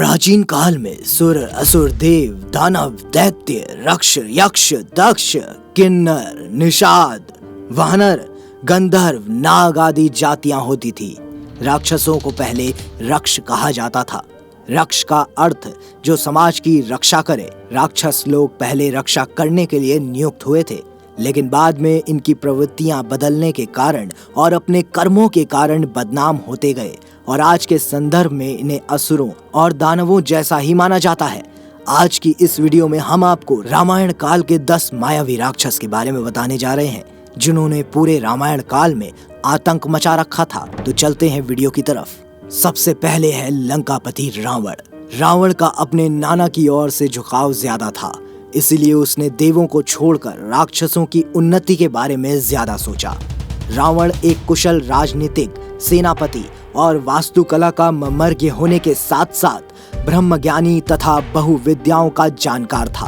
प्राचीन काल में सुर, असुर, देव, दानव, दैत्य, रक्ष, यक्ष, दक्ष, किन्नर, निषाद, वानर, गंधर्व, नाग आदि जातियां होती थी। राक्षसों को पहले रक्ष कहा जाता था। रक्ष का अर्थ जो समाज की रक्षा करे। राक्षस लोग पहले रक्षा करने के लिए नियुक्त हुए थे, लेकिन बाद में इनकी प्रवृत्तियां बदलने के कारण और अपने कर्मों के कारण बदनाम होते गए और आज के संदर्भ में इन्हें असुरों और दानवों जैसा ही माना जाता है। आज की इस वीडियो में हम आपको रामायण काल के 10 मायावी राक्षस के बारे में बताने जा रहे हैं, जिन्होंने पूरे रामायण काल में आतंक मचा रखा था। तो चलते हैं वीडियो की तरफ। सबसे पहले है लंकापति रावण। रावण का अपने नाना की ओर से झुकाव ज्यादा था, इसलिए उसने देवों को छोड़कर राक्षसों की उन्नति के बारे में ज्यादा सोचा। रावण एक कुशल राजनीतिक, सेनापति और वास्तुकला का मर्मज्ञ होने के साथ साथ ब्रह्मज्ञानी तथा बहुविद्याओं का जानकार था।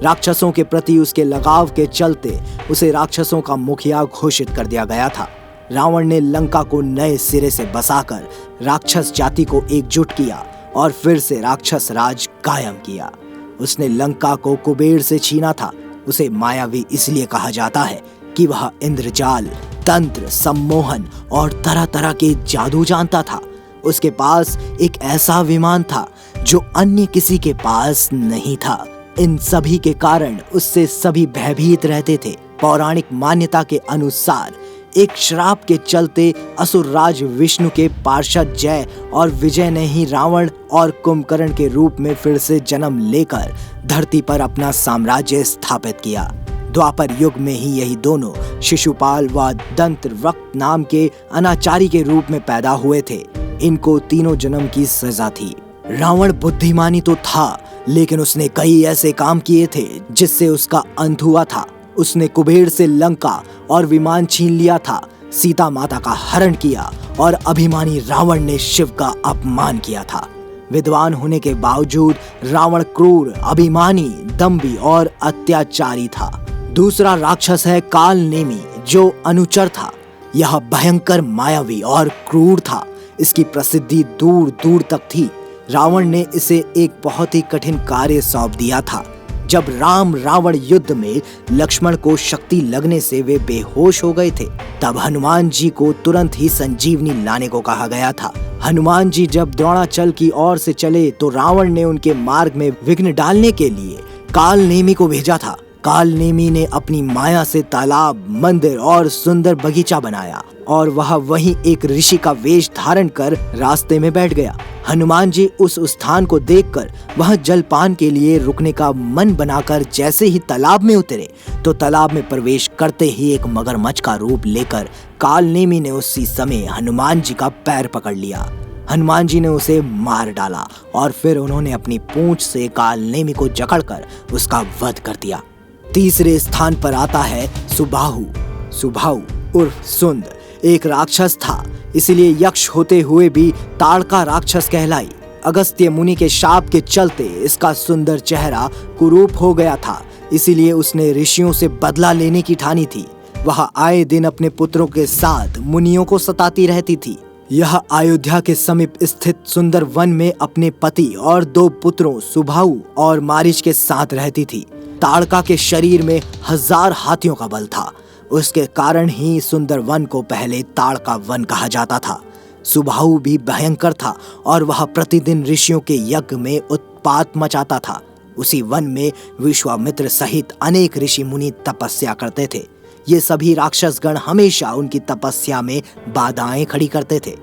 राक्षसों के प्रति उसके लगाव के चलते उसे राक्षसों का मुखिया घोषित कर दिया गया था। रावण ने लंका को नए सिरे से बसाकर राक्षस जाति को एकजुट किया और फिर से राक्षस राज कायम किया। उसने लंका को कुबेर से छीना था। उसे मायावी इसलिए कहा जाता है कि वह इंद्रजाल, तंत्र, सम्मोहन और तरह तरह के जादू जानता था। उसके पास एक ऐसा विमान था जो अन्य किसी के पास नहीं था। इन सभी के कारण उससे सभी भयभीत रहते थे। पौराणिक मान्यता के अनुसार एक श्राप के चलते असुरराज विष्णु के पार्षद जय और विजय ने ही रावण और कुंभकर्ण के रूप में फिर से जन्म लेकर धरती पर अपना साम्राज्य स्थापित किया। द्वापर युग में ही यही दोनों शिशुपाल व दंत्रवक्र नाम के अनाचारी के रूप में पैदा हुए थे। इनको तीनों जन्म की सजा थी। रावण बुद्धिमानी तो था, लेकिन उसने कई ऐसे काम किए थे जिससे उसका अंत हुआ था। उसने कुबेर से लंका और विमान छीन लिया था, सीता माता का हरण किया और अभिमानी रावण ने शिव का अपमान किया था। विद्वान होने के बावजूद रावण क्रूर, अभिमानी, दंभी और अत्याचारी था। दूसरा राक्षस है कालनेमी, जो अनुचर था। यह भयंकर, मायावी और क्रूर था। इसकी प्रसिद्धि दूर दूर तक थी। रावण ने इसे एक बहुत ही कठिन कार्य सौंप दिया था। जब राम रावण युद्ध में लक्ष्मण को शक्ति लगने से वे बेहोश हो गए थे, तब हनुमान जी को तुरंत ही संजीवनी लाने को कहा गया था। हनुमान जी जब द्रोणाचल की ओर से चले तो रावण ने उनके मार्ग में विघ्न डालने के लिए कालनेमी को भेजा था। कालनेमी ने अपनी माया से तालाब, मंदिर और सुंदर बगीचा बनाया और वह वहीं एक ऋषि का वेश धारण कर रास्ते में बैठ गया। हनुमान जी उस स्थान को देखकर वह जलपान के लिए रुकने का मन बनाकर जैसे ही तालाब में उतरे तो तालाब में प्रवेश करते ही एक मगरमच्छ का रूप लेकर कालनेमी ने उसी समय हनुमान जी का पैर पकड़ लिया। हनुमान जी ने उसे मार डाला और फिर उन्होंने अपनी पूंछ से कालनेमी को जकड़कर उसका वध कर दिया। तीसरे स्थान पर आता है सुबाहु। सुबाहु उर्फ सुंद एक राक्षस था, इसलिए यक्ष होते हुए भी ताड़का राक्षस कहलाई। अगस्त्य मुनि के शाप के चलते इसका सुंदर चेहरा कुरूप हो गया था, इसीलिए उसने ऋषियों से बदला लेने की ठानी थी। वह आए दिन अपने पुत्रों के साथ मुनियों को सताती रहती थी। यह अयोध्या के समीप स्थित सुंदर वन में अपने पति और 2 पुत्रों सुबाहु और मारीच के साथ रहती थी। ताड़का के शरीर में 1000 हाथियों का बल था। उसके कारण ही सुंदर वन को पहले ताड़का वन कहा जाता था। सुबाहु भी भयंकर था और वह प्रतिदिन ऋषियों के यज्ञ में उत्पात मचाता था। उसी वन में विश्वामित्र सहित अनेक ऋषि मुनि तपस्या करते थे। ये सभी राक्षसगण हमेशा उनकी तपस्या में बाधाएं खड़ी करते थे।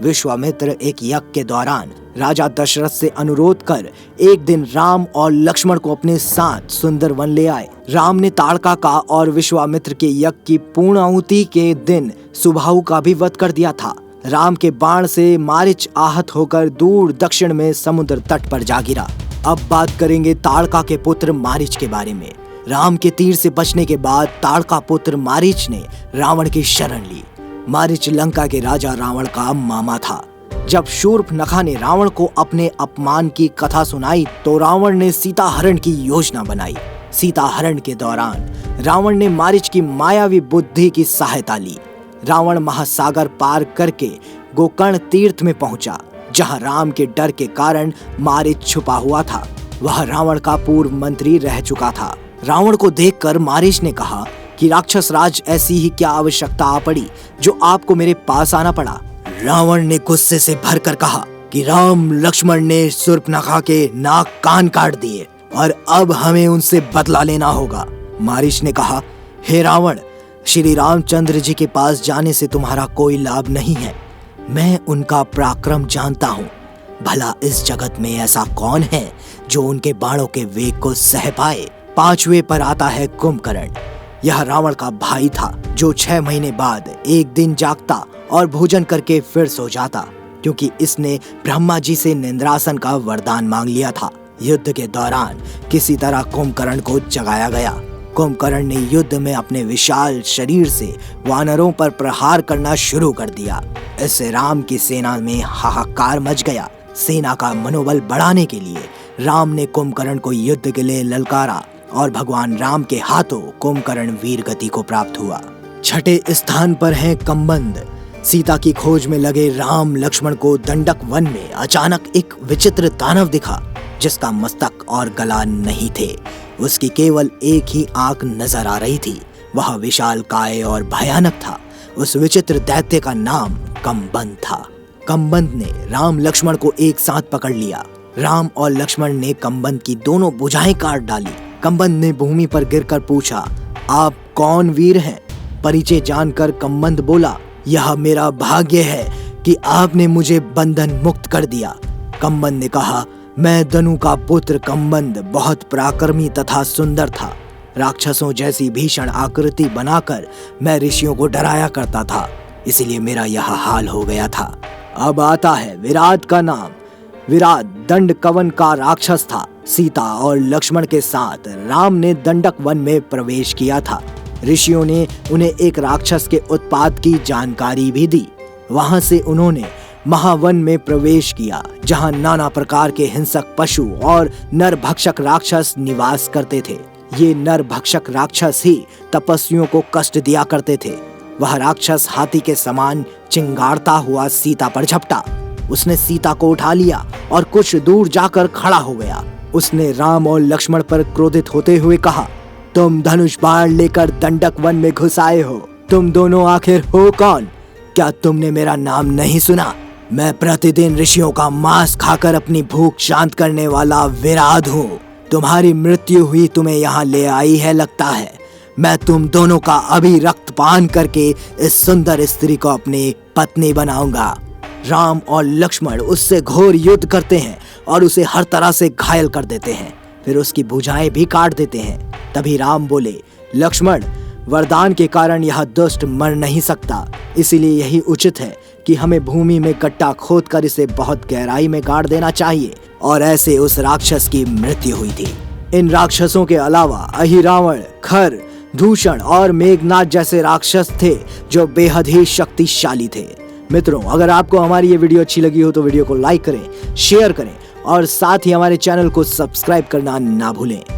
विश्वामित्र एक यज्ञ के दौरान राजा दशरथ से अनुरोध कर एक दिन राम और लक्ष्मण को अपने साथ सुंदर वन ले आए। राम ने ताड़का का और विश्वामित्र के यज्ञ की पूर्णाहुति के दिन सुबाहु का भी वध कर दिया था। राम के बाण से मारीच आहत होकर दूर दक्षिण में समुद्र तट पर जा गिरा। अब बात करेंगे ताड़का के पुत्र मारीच के बारे में। राम के तीर से बचने के बाद ताड़का पुत्र मारीच ने रावण की शरण ली। मारीच लंका के राजा रावण का मामा था। जब शूर्पणखा ने रावण को अपने अपमान की कथा सुनाई तो रावण ने सीता हरण की योजना बनाई। सीता हरण के दौरान रावण ने मारीच की मायावी बुद्धि की सहायता ली। रावण महासागर पार करके गोकर्ण तीर्थ में पहुंचा, जहां राम के डर के कारण मारीच छुपा हुआ था। वह रावण का पूर्व मंत्री रह चुका था। रावण को देखकर मारीच ने कहा कि राक्षस राज, ऐसी ही क्या आवश्यकता आ पड़ी जो आपको मेरे पास आना पड़ा। रावण ने गुस्से से भरकर कहा कि राम लक्ष्मण ने शूर्पणखा के नाक कान काट दिए और अब हमें उनसे बदला लेना होगा। मारीच ने कहा, हे रावण, श्री रामचंद्र जी के पास जाने से तुम्हारा कोई लाभ नहीं है। मैं उनका पराक्रम जानता हूँ। भला इस जगत में ऐसा कौन है जो उनके बाणों के वेग को सह पाए। 5वें पर आता है कुंभकर्ण। यह रावण का भाई था जो 6 महीने बाद एक दिन जागता और भोजन करके फिर सो जाता, क्योंकि इसने ब्रह्मा जी से निंद्रासन का वरदान मांग लिया था। युद्ध के दौरान किसी तरह कुंभकर्ण को जगाया गया। कुंभकर्ण ने युद्ध में अपने विशाल शरीर से वानरों पर प्रहार करना शुरू कर दिया। इससे राम की सेना में हाहाकार मच गया। सेना का मनोबल बढ़ाने के लिए राम ने कुंभकर्ण को युद्ध के लिए ललकारा और भगवान राम के हाथों कुंभकर्ण वीर गति को प्राप्त हुआ। 6ठे स्थान पर है कम्बंद। सीता की खोज में लगे राम लक्ष्मण को दंडक वन में अचानक एक विचित्र दानव दिखा, जिसका मस्तक और गला नहीं थे। उसकी केवल एक ही आंख नजर आ रही थी। वह विशाल काय और भयानक था। उस विचित्र दैत्य का नाम कम्बंद था। कम्बंद ने राम लक्ष्मण को एक साथ पकड़ लिया। राम और लक्ष्मण ने कम्बंद की दोनों भुजाएं काट डाली। कम्बंद ने भूमि पर गिरकर पूछा, आप कौन वीर हैं? परिचय जानकर कम्बंद बोला, यह मेरा भाग्य है कि आपने मुझे बंधन मुक्त कर दिया। कम्बंद ने कहा, मैं दनु का पुत्र कम्बंद बहुत पराक्रमी तथा सुंदर था। राक्षसों जैसी भीषण आकृति बनाकर मैं ऋषियों को डराया करता था, इसलिए मेरा यह हाल हो गया था। अब आता है विराट का नाम। विराट दंड कवन का राक्षस था। सीता और लक्ष्मण के साथ राम ने दंडक वन में प्रवेश किया था। ऋषियों ने उन्हें एक राक्षस के उत्पात की जानकारी भी दी। वहां से उन्होंने महावन में प्रवेश किया, जहां नाना प्रकार के हिंसक पशु और नरभक्षक राक्षस निवास करते थे। ये नरभक्षक राक्षस ही तपस्वियों को कष्ट दिया करते थे। वह राक्षस हाथी के समान चिंगारता हुआ सीता पर झपटा। उसने सीता को उठा लिया और कुछ दूर जाकर खड़ा हो गया। उसने राम और लक्ष्मण पर क्रोधित होते हुए कहा, तुम धनुष बाण लेकर दंडक वन में घुस आए हो। तुम दोनों आखिर हो कौन? क्या तुमने मेरा नाम नहीं सुना? मैं प्रतिदिन ऋषियों का मांस खाकर अपनी भूख शांत करने वाला विराट हूँ। तुम्हारी मृत्यु हुई तुम्हें यहाँ ले आई है लगता है। मैं तुम दोनों का अभी रक्तपान करके इस सुंदर स्त्री को अपनी पत्नी बनाऊंगा। राम और लक्ष्मण उससे घोर युद्ध करते हैं और उसे हर तरह से घायल कर देते हैं, फिर उसकी भुजाएं भी काट देते हैं। तभी राम बोले, लक्ष्मण, वरदान के कारण यह दुष्ट मर नहीं सकता, इसीलिए यही उचित है कि हमें भूमि में गड्ढा खोदकर इसे बहुत गहराई में गाड़ देना चाहिए। और ऐसे उस राक्षस की मृत्यु हुई थी। इन राक्षसों के अलावा अहिरावण, खर, दूषण और मेघनाथ जैसे राक्षस थे जो बेहद ही शक्तिशाली थे। मित्रों, अगर आपको हमारी ये वीडियो अच्छी लगी हो तो वीडियो को लाइक करें, शेयर करें और साथ ही हमारे चैनल को सब्सक्राइब करना ना भूलें।